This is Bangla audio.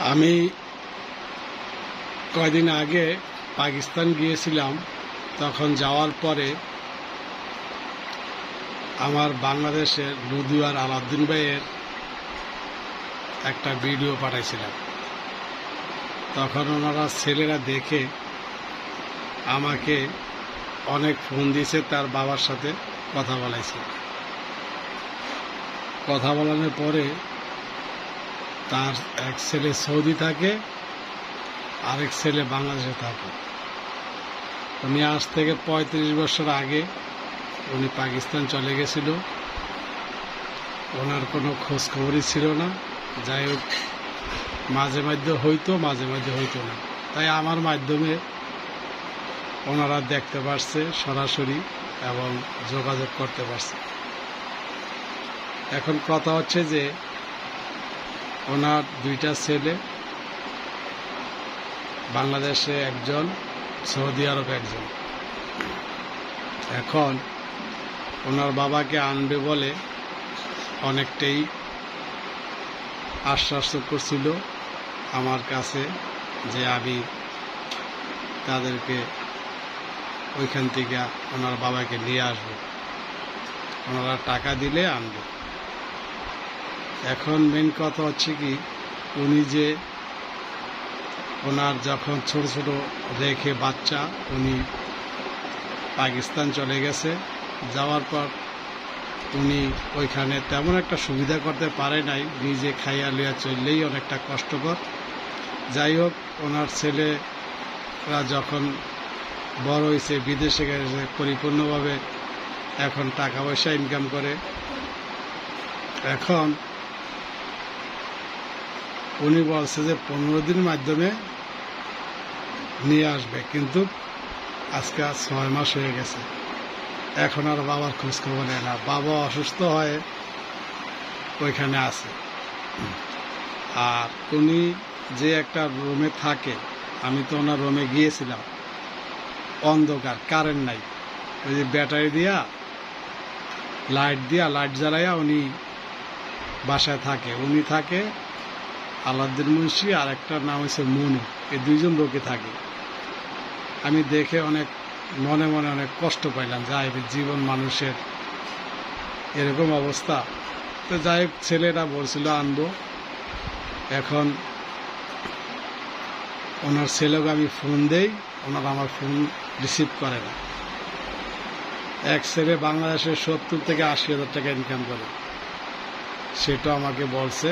আমি কয়দিন আগে পাকিস্তান গিয়েছিলাম। তখন যাওয়ার পরে আমার বাংলাদেশের নদীয়ার আলাউদ্দিন ভাইয়ের একটা ভিডিও পাঠাইছিলাম। তখন ওনারা ছেলেরা দেখে আমাকে অনেক ফোন দিয়েছে, তার বাবার সাথে কথা বলাইছে। কথা বলানোর পরে তার এক ছেলে সৌদি থাকে, আরেক ছেলে বাংলাদেশে থাকে। উনি আজ থেকে 35 বছর আগে উনি পাকিস্তান চলে গেছিল। ওনার কোনো খোঁজ খবরই ছিল না। যাই হোক, মাঝে মধ্যে হইতো, মাঝে মধ্যে হইতো না। তাই আমার মাধ্যমে ওনারা দেখতে পারছে সরাসরি এবং যোগাযোগ করতে পারছে। এখন কথা হচ্ছে যে ওনার 2টা ছেলে, বাংলাদেশে একজন, সৌদি আরব একজন। এখন ওনার বাবাকে আনবে বলে অনেকটাই আশ্বাস করছিল আমার কাছে যে আমি তাদেরকে ওইখান থেকে ওনার বাবাকে নিয়ে আসবো, ওনারা টাকা দিলে আনবে। এখন মেন কথা হচ্ছে কি, উনি যে ওনার যখন ছোট ছোট রেখে বাচ্চা উনি পাকিস্তান চলে গেছে, যাওয়ার পর উনি ওইখানে তেমন একটা সুবিধা করতে পারে নাই। নিজে খাইয়া লইয়া চললেই অনেকটা কষ্টকর। যাই হোক, ওনার ছেলেরা যখন বড় হয়েছে, বিদেশে গেছে পরিপূর্ণভাবে, এখন টাকা পয়সা ইনকাম করে। এখন উনি বলছে যে 15 দিনের মাধ্যমে নিয়ে আসবে, কিন্তু আজকে 6 মাস হয়ে গেছে, এখন আর বাবার খোঁজ খবর নেয় না। বাবা অসুস্থ হয়ে ওইখানে আছে। আর উনি যে একটা রুমে থাকে, আমি তো ওনার রুমে গিয়েছিলাম, অন্ধকার, কারেন্ট নাই। ওই যে ব্যাটারি দিয়া লাইট জ্বালাইয়া উনি বাসায় থাকে। উনি থাকে আলাউদ্দিন মুন্সি, আর একটা নাম হচ্ছে মনু। এই 2জন লোকে থাকে। আমি দেখে অনেক মনে মনে অনেক কষ্ট পাইলাম, যাই জীবন মানুষের এরকম অবস্থা। তো যাই হোক, ছেলেরা বলছিল আনবো। এখন ওনার ছেলেকে আমি ফোন দেই, ওনারা আমার ফোন রিসিভ করে না। এক ছেলে বাংলাদেশের 70 থেকে 80 হাজার টাকা ইনকাম করে, সেটা আমাকে বলছে।